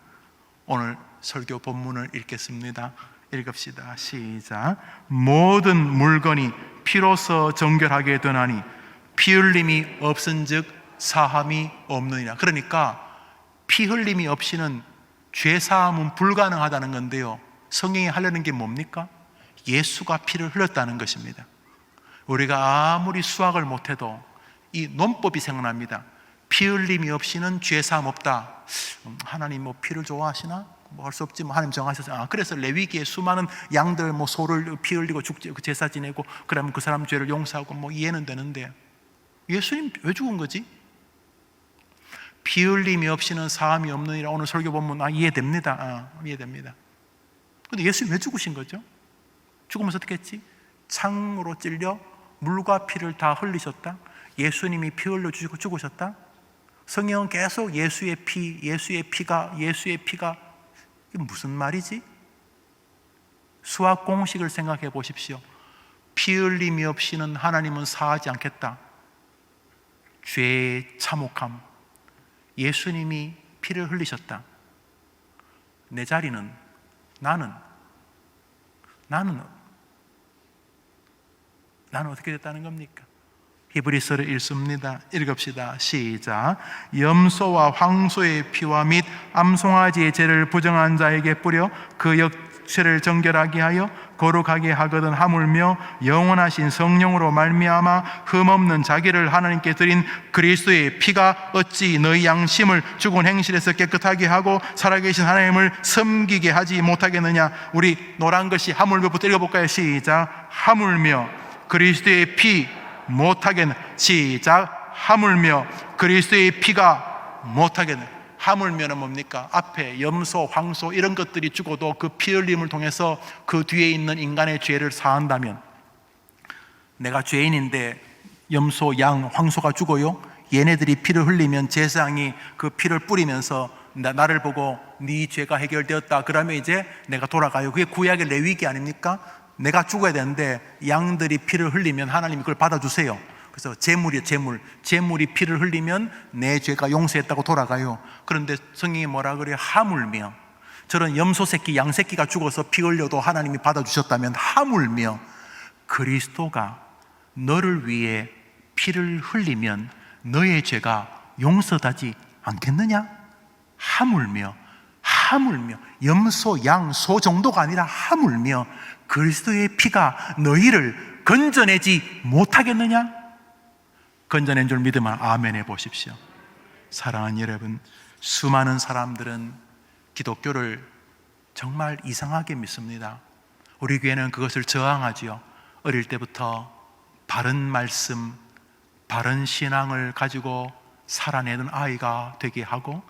오늘 설교 본문을 읽겠습니다. 읽읍시다. 시작. 모든 물건이 피로서 정결하게 되나니 피 흘림이 없은즉 사함이 없느니라. 그러니까 피 흘림이 없이는 죄 사함은 불가능하다는 건데요, 성경이 하려는 게 뭡니까? 예수가 피를 흘렸다는 것입니다. 우리가 아무리 수학을 못해도 이 논법이 생각납니다. 피 흘림이 없이는 죄 사함 없다. 하나님 뭐 피를 좋아하시나? 뭐 할 수 없지, 뭐 하나님 정하셨어요. 그래서 레위기에 수많은 양들 뭐 소를 피 흘리고 제사 지내고 그러면 그 사람 죄를 용서하고 뭐 이해는 되는데 예수님 왜 죽은 거지? 피 흘림이 없이는 사함이 없느니라. 오늘 설교 보면 이해됩니다. 이해됩니다. 근데 예수님 왜 죽으신 거죠? 죽으면서 어떻게 했지? 창으로 찔려 물과 피를 다 흘리셨다. 예수님이 피 흘려 주시고 죽으셨다. 성경은 계속 예수의 피가 이게 무슨 말이지? 수학 공식을 생각해 보십시오. 피 흘림이 없이는 하나님은 사하지 않겠다. 죄의 참혹함. 예수님이 피를 흘리셨다. 내 자리는, 나는 어떻게 됐다는 겁니까? 히브리서를 읽습니다. 읽읍시다. 시작. 염소와 황소의 피와 및 암송아지의 죄를 부정한 자에게 뿌려 그 역체를 정결하게 하여 거룩하게 하거든 하물며 영원하신 성령으로 말미암아 흠없는 자기를 하나님께 드린 그리스도의 피가 어찌 너희 양심을 죽은 행실에서 깨끗하게 하고 살아계신 하나님을 섬기게 하지 못하겠느냐. 우리 노란 글씨 하물며부터 읽어볼까요? 시작. 하물며 그리스도의 피 못하겠네. 시작. 하물며 그리스도의 피가 못하겠네. 하물며는 뭡니까? 앞에 염소, 황소 이런 것들이 죽어도 그 피 흘림을 통해서 그 뒤에 있는 인간의 죄를 사한다면, 내가 죄인인데 염소, 양, 황소가 죽어요? 얘네들이 피를 흘리면 제사장이 그 피를 뿌리면서 나를 보고 네 죄가 해결되었다 그러면 이제 내가 돌아가요. 그게 구약의 레위기 아닙니까? 내가 죽어야 되는데 양들이 피를 흘리면 하나님이 그걸 받아주세요. 그래서 제물이 피를 흘리면 내 죄가 용서했다고 돌아가요. 그런데 성경이 뭐라 그래요? 하물며, 저런 염소 새끼, 양 새끼가 죽어서 피 흘려도 하나님이 받아주셨다면 하물며 그리스도가 너를 위해 피를 흘리면 너의 죄가 용서되지 않겠느냐? 하물며 염소, 양, 소 정도가 아니라 하물며 그리스도의 피가 너희를 건져내지 못하겠느냐? 건져낸 줄 믿으면 아멘 해보십시오. 사랑하는 여러분, 수많은 사람들은 기독교를 정말 이상하게 믿습니다. 우리 교회는 그것을 저항하지요. 어릴 때부터 바른 말씀, 바른 신앙을 가지고 살아내는 아이가 되게 하고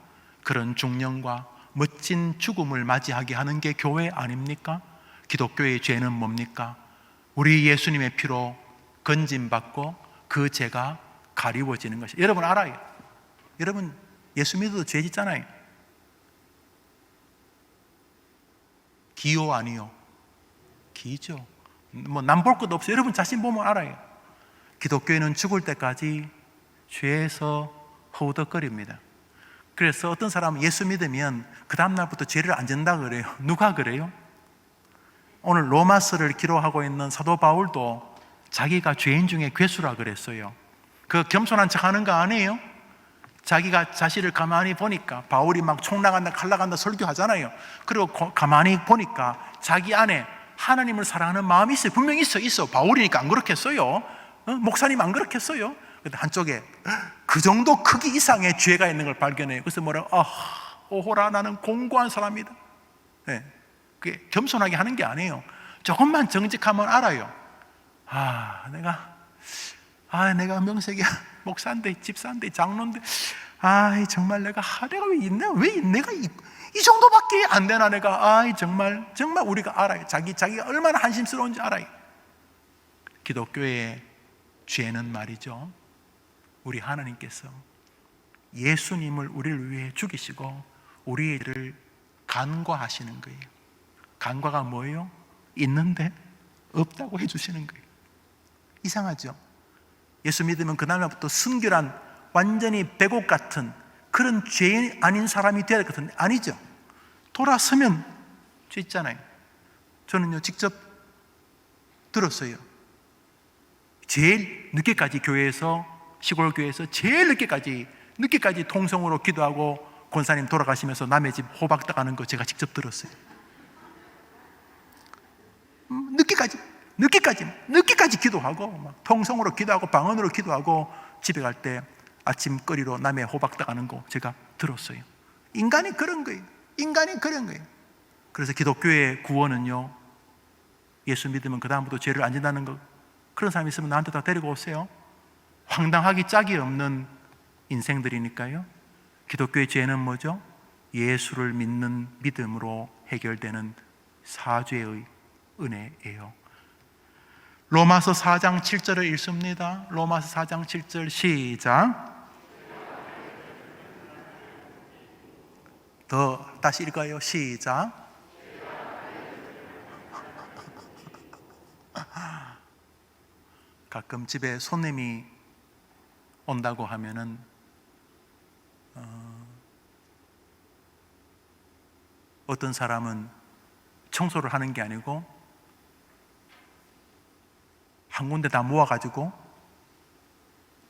그런 중년과 멋진 죽음을 맞이하게 하는 게 교회 아닙니까? 기독교의 죄는 뭡니까? 우리 예수님의 피로 건짐받고 그 죄가 가리워지는 것이. 여러분 알아요. 여러분 예수 믿어도 죄 짓잖아요. 기요 아니요? 기죠. 뭐 남 볼 것도 없어요. 여러분 자신 보면 알아요. 기독교인은 죽을 때까지 죄에서 허우덕거립니다. 그래서 어떤 사람은 예수 믿으면 그 다음날부터 죄를 안 짓는다 그래요. 누가 그래요? 오늘 로마서를 기록하고 있는 사도 바울도 자기가 죄인 중에 괴수라 그랬어요. 그 겸손한 척 하는 거 아니에요? 자기가 자신을 가만히 보니까, 바울이 막 총 나간다 칼 나간다 설교하잖아요. 그리고 가만히 보니까 자기 안에 하나님을 사랑하는 마음이 있어요. 분명히 있어. 바울이니까 안 그렇겠어요? 목사님 안 그렇겠어요? 근데 한쪽에 그 정도 크기 이상의 죄가 있는 걸 발견해요. 그래서 뭐라고? 오호라 나는 공고한 사람이다. 네. 그게 겸손하게 하는 게 아니에요. 조금만 정직하면 알아요. 내가 내가 명색이야 목사인데 집사인데 장로인데 정말 내가 왜 내가 이 정도밖에 안 되나 내가 정말 우리가 알아요. 자기가 얼마나 한심스러운지 알아요. 기독교의 죄는 말이죠, 우리 하나님께서 예수님을 우리를 위해 죽이시고 우리를 간과하시는 거예요. 간과가 뭐예요? 있는데 없다고 해주시는 거예요. 이상하죠? 예수 믿으면 그날부터 순결한 완전히 백옥 같은 그런 죄인 아닌 사람이 되어야 될 것 같은데 아니죠. 돌아서면 죄 있잖아요. 저는요 직접 들었어요. 제일 늦게까지 교회에서, 시골 교회에서 제일 늦게까지 통성으로 기도하고 권사님 돌아가시면서 남의 집 호박 따가는 거 제가 직접 들었어요. 늦게까지 기도하고 막 통성으로 기도하고 방언으로 기도하고 집에 갈 때 아침거리로 남의 호박 따가는 거 제가 들었어요. 인간이 그런 거예요. 그래서 기독교의 구원은요, 예수 믿으면 그 다음부터 죄를 안 진다는 거. 그런 사람이 있으면 나한테 다 데리고 오세요. 황당하기 짝이 없는 인생들이니까요. 기독교의 죄는 뭐죠? 예수를 믿는 믿음으로 해결되는 사죄의 은혜예요. 로마서 4장 7절을 읽습니다. 로마서 4장 7절 시작. 다시 읽어요. 시작. 가끔 집에 손님이 온다고 하면은 어떤 사람은 청소를 하는 게 아니고 한 군데 다 모아가지고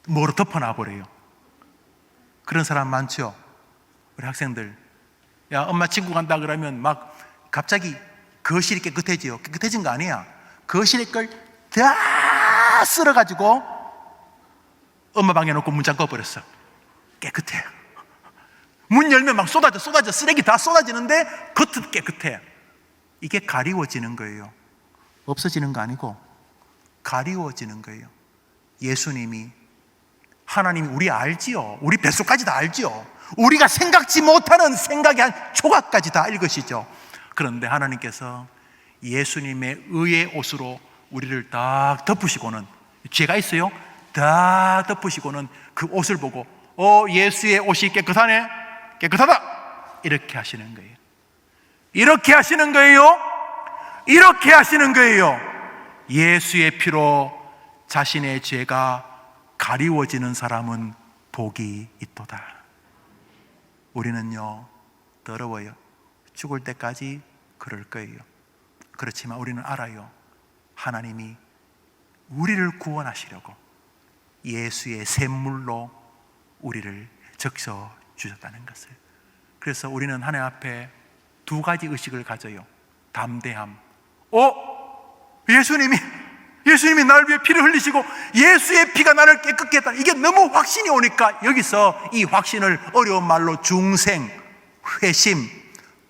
뭐로 덮어놔 버려요. 그런 사람 많죠? 우리 학생들, 야 엄마 친구 간다 그러면 막 갑자기 거실이 깨끗해져요. 깨끗해진 거 아니야. 거실의 걸 다 쓸어가지고 엄마 방에 놓고 문 잠궈 버렸어. 깨끗해. 문 열면 막 쏟아져. 쓰레기 다 쏟아지는데 겉은 깨끗해. 이게 가리워지는 거예요. 없어지는 거 아니고 가리워지는 거예요. 예수님이, 하나님이 우리 알지요. 우리 뱃속까지 다 알지요. 우리가 생각지 못하는 생각의 한 조각까지 다 읽으시죠. 그런데 하나님께서 예수님의 의의 옷으로 우리를 딱 덮으시고는, 죄가 있어요? 다 덮으시고는 그 옷을 보고 예수의 옷이 깨끗하네, 깨끗하다, 이렇게 하시는 거예요. 이렇게 하시는 거예요. 예수의 피로 자신의 죄가 가리워지는 사람은 복이 있도다. 우리는요 더러워요. 죽을 때까지 그럴 거예요. 그렇지만 우리는 알아요. 하나님이 우리를 구원하시려고 예수의 샘물로 우리를 적셔 주셨다는 것을. 그래서 우리는 하나님 앞에 두 가지 의식을 가져요. 담대함. 예수님이 나를 위해 피를 흘리시고 예수의 피가 나를 깨끗게 했다. 이게 너무 확신이 오니까 여기서 이 확신을 어려운 말로 중생, 회심,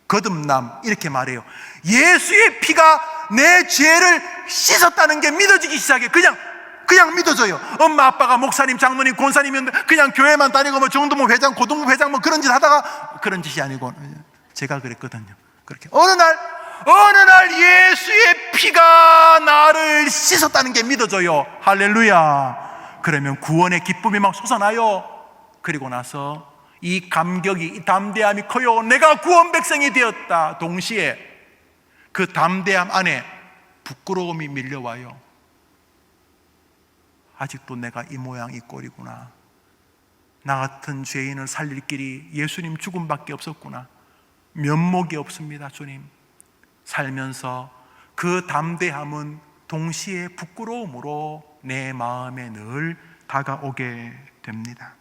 거듭남 이렇게 말해요. 예수의 피가 내 죄를 씻었다는 게 믿어지기 시작해. 그냥 믿어져요. 엄마 아빠가 목사님, 장로님, 권사님이었는데 그냥 교회만 다니고 뭐 정도모 회장, 고등부 회장 뭐 그런 짓 하다가, 그런 짓이 아니고 제가 그랬거든요. 그렇게 어느 날 예수의 피가 나를 씻었다는 게 믿어져요. 할렐루야. 그러면 구원의 기쁨이 막 솟아나요. 그리고 나서 이 감격이, 이 담대함이 커요. 내가 구원 백성이 되었다. 동시에 그 담대함 안에 부끄러움이 밀려와요. 아직도 내가 이 모양 이 꼴이구나. 나 같은 죄인을 살릴 길이 예수님 죽음밖에 없었구나. 면목이 없습니다. 주님. 살면서 그 담대함은 동시에 부끄러움으로 내 마음에 늘 다가오게 됩니다.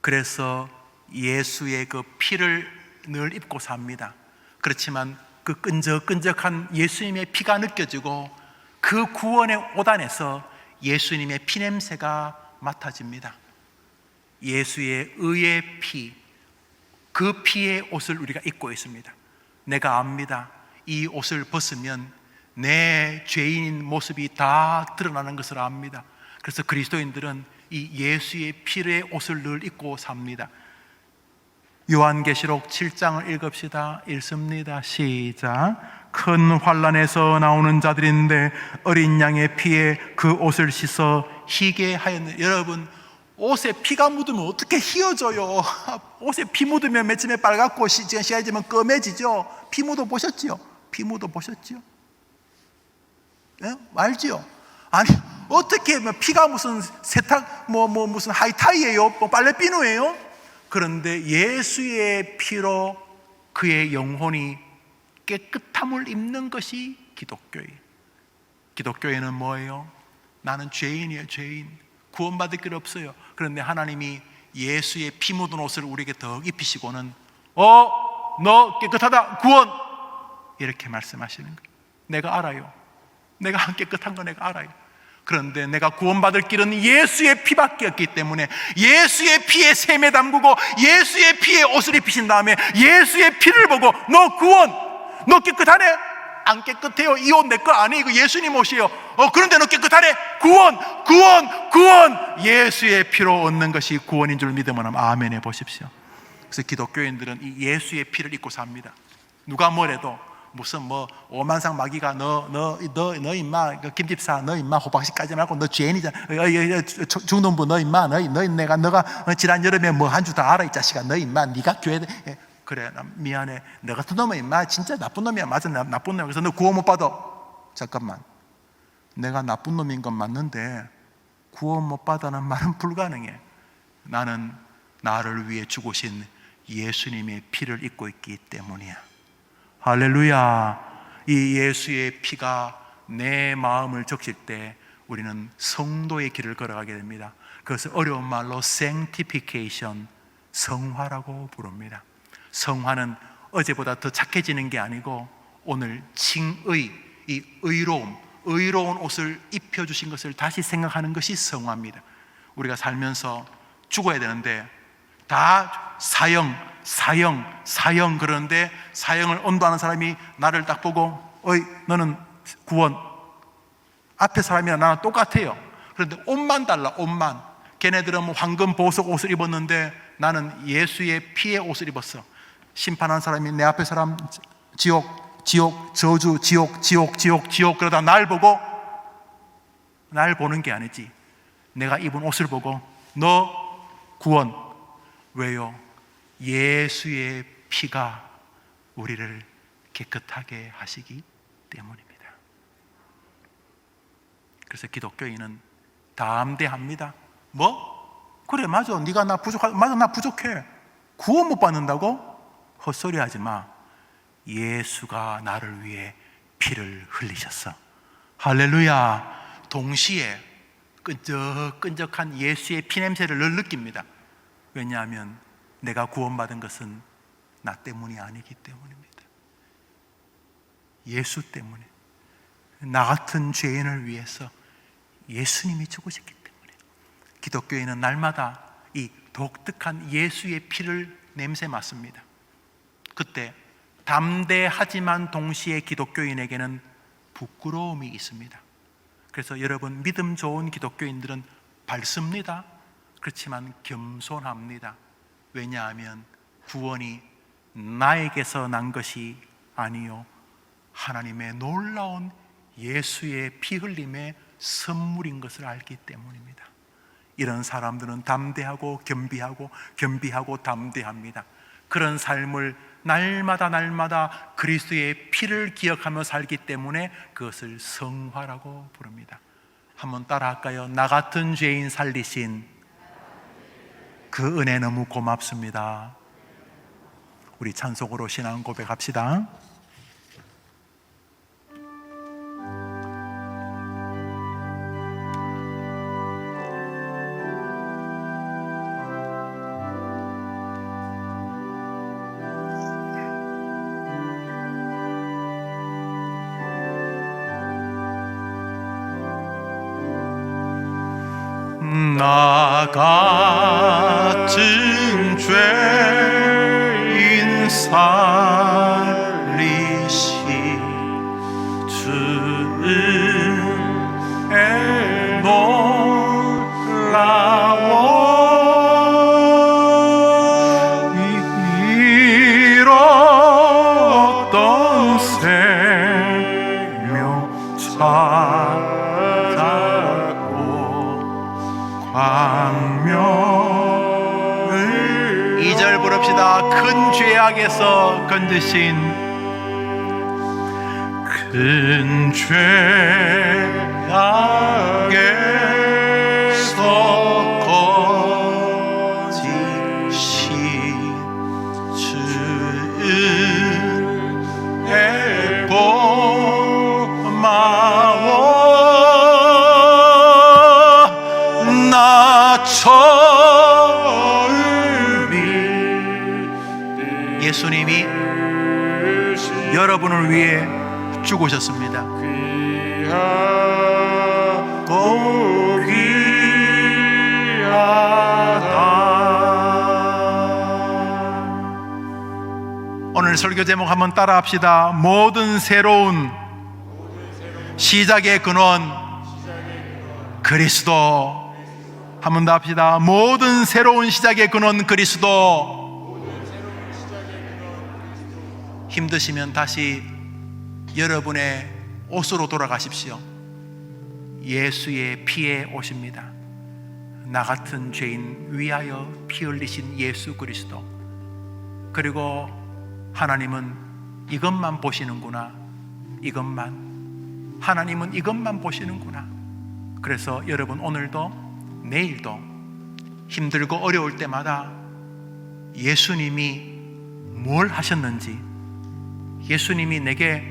그래서 예수의 그 피를 늘 입고 삽니다. 그렇지만 그 끈적끈적한 예수님의 피가 느껴지고 그 구원의 오단에서 예수님의 피냄새가 맡아집니다. 예수의 의의 피, 그 피의 옷을 우리가 입고 있습니다. 내가 압니다. 이 옷을 벗으면 내 죄인인 모습이 다 드러나는 것을 압니다. 그래서 그리스도인들은 이 예수의 피의 옷을 늘 입고 삽니다. 요한계시록 7장을 읽읍시다. 읽습니다. 시작. 큰 환난에서 나오는 자들인데 어린 양의 피에 그 옷을 씻어 희게 하였네. 여러분, 옷에 피가 묻으면 어떻게 희어져요? 옷에 피 묻으면 맨 처음에 빨갛고 시간이 지면 검해지죠. 피 묻어 보셨지요? 피 묻어 보셨지요? 예? 알지요? 아니, 어떻게 피가 무슨 세탁 무슨 하이타이예요? 빨래비누예요? 그런데 예수의 피로 그의 영혼이 깨끗함을 입는 것이 기독교예요. 기독교회는 뭐예요? 나는 죄인이에요. 죄인. 구원받을 길 없어요. 그런데 하나님이 예수의 피 묻은 옷을 우리에게 더 입히시고는 너 깨끗하다, 구원, 이렇게 말씀하시는 거예요. 내가 알아요. 내가 안 깨끗한 거 내가 알아요. 그런데 내가 구원받을 길은 예수의 피밖에 없기 때문에 예수의 피에 셈에 담그고 예수의 피에 옷을 입히신 다음에 예수의 피를 보고 너 구원, 너 깨끗하네? 안 깨끗해요. 이 옷 내 거 아니에요. 이거 예수님 옷이에요. 그런데 너 깨끗하네? 구원, 구원, 구원. 예수의 피로 얻는 것이 구원인 줄 믿으면 아멘 해보십시오. 그래서 기독교인들은 이 예수의 피를 입고 삽니다. 누가 뭐래도 무슨 오만상 마귀가 너 임마 김집사 너 임마 호박씨까지 말고 너 죄인이잖아. 중동부 너 임마 너가 지난 여름에 뭐 한 주 다 알아 이 자식아. 너 임마 네가 교회 그래 미안해. 너 같은 놈은 임마 진짜 나쁜 놈이야. 맞아, 나쁜 놈이야. 그래서 너 구원 못 받아. 잠깐만, 내가 나쁜 놈인 건 맞는데 구원 못 받아는 말은 불가능해. 나는 나를 위해 죽으신 예수님의 피를 입고 있기 때문이야. 할렐루야. 이 예수의 피가 내 마음을 적실 때 우리는 성도의 길을 걸어가게 됩니다. 그것을 어려운 말로 sanctification, 성화라고 부릅니다. 성화는 어제보다 더 착해지는 게 아니고 오늘 칭의, 이 의로운 옷을 입혀주신 것을 다시 생각하는 것이 성화입니다. 우리가 살면서 죽어야 되는데 다 사형 그러는데 사형을 언도하는 사람이 나를 딱 보고 너는 구원, 앞에 사람이랑 나랑 똑같아요. 그런데 옷만 달라. 옷만. 걔네들은 황금 보석 옷을 입었는데 나는 예수의 피의 옷을 입었어. 심판한 사람이 내 앞에 사람 지옥, 저주, 지옥 그러다 날 보는 게 아니지. 내가 입은 옷을 보고 너 구원. 왜요? 예수의 피가 우리를 깨끗하게 하시기 때문입니다. 그래서 기독교인은 담대합니다. 그래 맞아, 네가 나 부족해. 구원 못 받는다고? 헛소리 하지 마. 예수가 나를 위해 피를 흘리셨어. 할렐루야. 동시에 끈적끈적한 예수의 피냄새를 늘 느낍니다. 왜냐하면 내가 구원받은 것은 나 때문이 아니기 때문입니다. 예수 때문에, 나 같은 죄인을 위해서 예수님이 죽으셨기 때문에. 기독교인은 날마다 이 독특한 예수의 피를 냄새 맡습니다. 그때 담대하지만 동시에 기독교인에게는 부끄러움이 있습니다. 그래서 여러분, 믿음 좋은 기독교인들은 밝습니다. 그렇지만 겸손합니다. 왜냐하면 구원이 나에게서 난 것이 아니요 하나님의 놀라운 예수의 피 흘림의 선물인 것을 알기 때문입니다. 이런 사람들은 담대하고 겸비하고 담대합니다. 그런 삶을 날마다 그리스도의 피를 기억하며 살기 때문에 그것을 성화라고 부릅니다. 한번 따라할까요? 나 같은 죄인 살리신 그 은혜 너무 고맙습니다. 우리 찬송으로 신앙 고백합시다. 나 같은 죄인 살리신 주 은혜 기도합시다. 큰 죄악에서 건지신, 큰 죄악에서 건지신 주의 고마워. 나 처음이 예수님이 여러분을 위해 죽으셨습니다. 귀하고 귀하다. 오늘 설교 제목 한번 따라 합시다. 모든 새로운 시작의 근원 그리스도. 한 번 더 합시다. 모든 새로운 시작의 근원 그리스도. 힘드시면 다시 여러분의 옷으로 돌아가십시오. 예수의 피에 오십니다. 나 같은 죄인 위하여 피 흘리신 예수 그리스도. 그리고 하나님은 이것만 보시는구나. 이것만. 하나님은 이것만 보시는구나. 그래서 여러분 오늘도 내일도 힘들고 어려울 때마다 예수님이 뭘 하셨는지, 예수님이 내게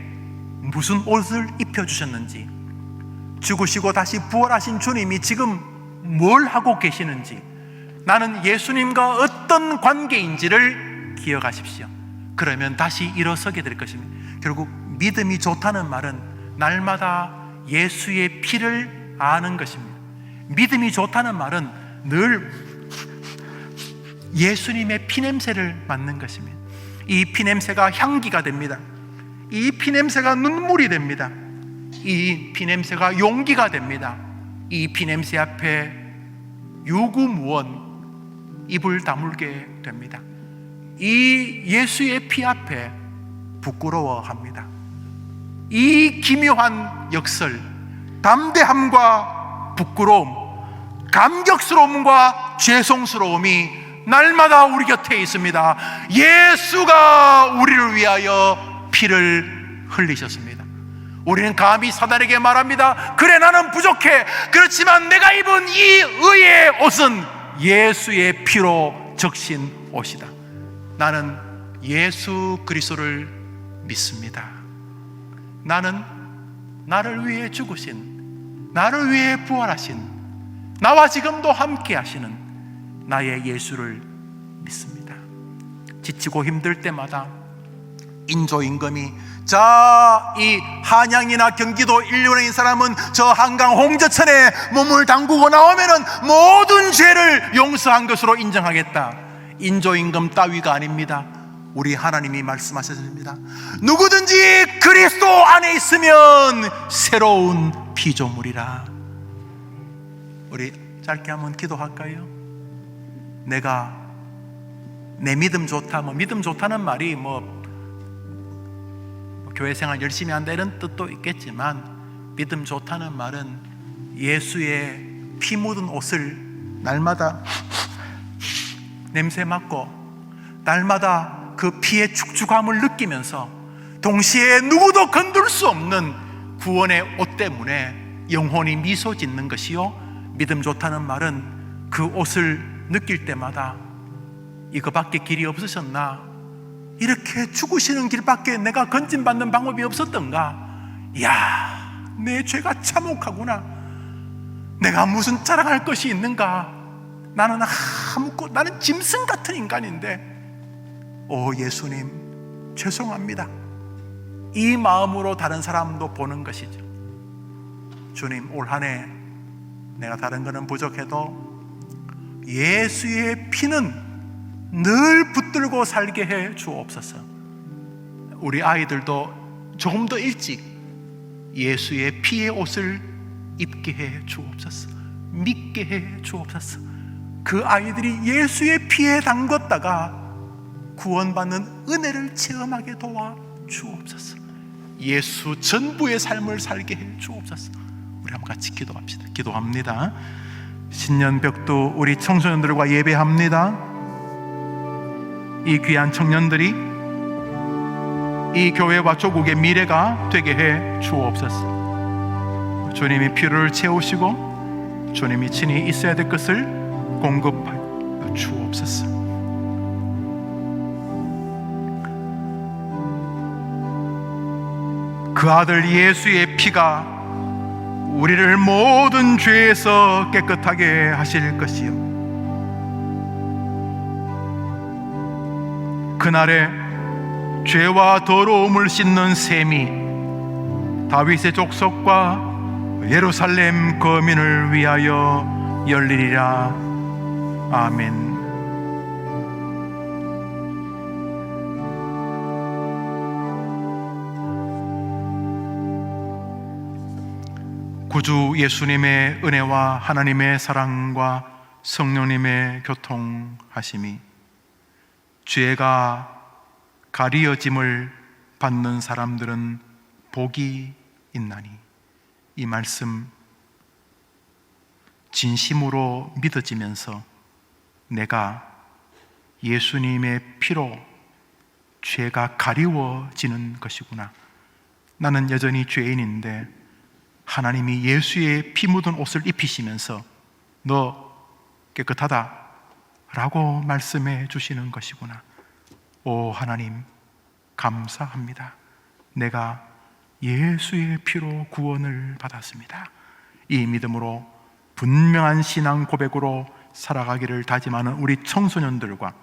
무슨 옷을 입혀주셨는지, 죽으시고 다시 부활하신 주님이 지금 뭘 하고 계시는지, 나는 예수님과 어떤 관계인지를 기억하십시오. 그러면 다시 일어서게 될 것입니다. 결국 믿음이 좋다는 말은 날마다 예수의 피를 아는 것입니다. 믿음이 좋다는 말은 늘 예수님의 피냄새를 맡는 것입니다. 이 피냄새가 향기가 됩니다. 이 피냄새가 눈물이 됩니다. 이 피냄새가 용기가 됩니다. 이 피냄새 앞에 유구무원 입을 다물게 됩니다. 이 예수의 피 앞에 부끄러워합니다. 이 기묘한 역설, 담대함과 부끄러움, 감격스러움과 죄송스러움이 날마다 우리 곁에 있습니다. 예수가 우리를 위하여 피를 흘리셨습니다. 우리는 감히 사단에게 말합니다. 그래, 나는 부족해. 그렇지만 내가 입은 이 의의 옷은 예수의 피로 적신 옷이다. 나는 예수 그리스도를 믿습니다. 나는 나를 위해 죽으신, 나를 위해 부활하신, 나와 지금도 함께 하시는 나의 예수를 믿습니다. 지치고 힘들 때마다 인조임금이, 자, 이 한양이나 경기도 일본에 있는 사람은 저 한강 홍저천에 몸을 담그고 나오면은 모든 죄를 용서한 것으로 인정하겠다. 인조임금 따위가 아닙니다. 우리 하나님이 말씀하셨습니다. 누구든지 그리스도 안에 있으면 새로운 피조물이라. 우리 짧게 한번 기도할까요? 내가 내 믿음 좋다, 믿음 좋다는 말이 교회 생활 열심히 한다 이런 뜻도 있겠지만, 믿음 좋다는 말은 예수의 피 묻은 옷을 날마다 냄새 맡고 날마다 그 피의 축축함을 느끼면서 동시에 누구도 건들 수 없는 구원의 옷 때문에 영혼이 미소 짓는 것이요, 믿음 좋다는 말은 그 옷을 느낄 때마다 이거밖에 길이 없으셨나? 이렇게 죽으시는 길밖에 내가 건진받는 방법이 없었던가? 이야, 내 죄가 참혹하구나. 내가 무슨 자랑할 것이 있는가? 나는 나는 짐승 같은 인간인데, 오 예수님 죄송합니다. 이 마음으로 다른 사람도 보는 것이죠. 주님, 올 한 해 내가 다른 거는 부족해도 예수의 피는 늘 붙들고 살게 해 주옵소서. 우리 아이들도 조금 더 일찍 예수의 피의 옷을 입게 해 주옵소서. 믿게 해 주옵소서. 그 아이들이 예수의 피에 담궜다가 구원받는 은혜를 체험하게 도와 주옵소서. 예수 전부의 삶을 살게 해 주옵소서. 우리 한번 같이 기도합시다. 기도합니다. 신년벽도 우리 청소년들과 예배합니다. 이 귀한 청년들이 이 교회와 조국의 미래가 되게 해 주옵소서. 주님이 필요를 채우시고 주님이 친히 있어야 될 것을 공급하여 주옵소서. 그 아들 예수의 피가 우리를 모든 죄에서 깨끗하게 하실 것이요, 그날에 죄와 더러움을 씻는 셈이 다윗의 족속과 예루살렘 거민을 위하여 열리리라. 아멘. 구주 예수님의 은혜와 하나님의 사랑과 성령님의 교통하심이, 죄가 가리어짐을 받는 사람들은 복이 있나니, 이 말씀 진심으로 믿어지면서 내가 예수님의 피로 죄가 가리워지는 것이구나, 나는 여전히 죄인인데 하나님이 예수의 피 묻은 옷을 입히시면서 너 깨끗하다 라고 말씀해 주시는 것이구나. 오 하나님, 감사합니다. 내가 예수의 피로 구원을 받았습니다. 이 믿음으로 분명한 신앙 고백으로 살아가기를 다짐하는 우리 청소년들과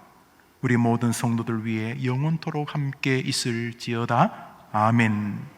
우리 모든 성도들 위해 영원토록 함께 있을지어다. 아멘.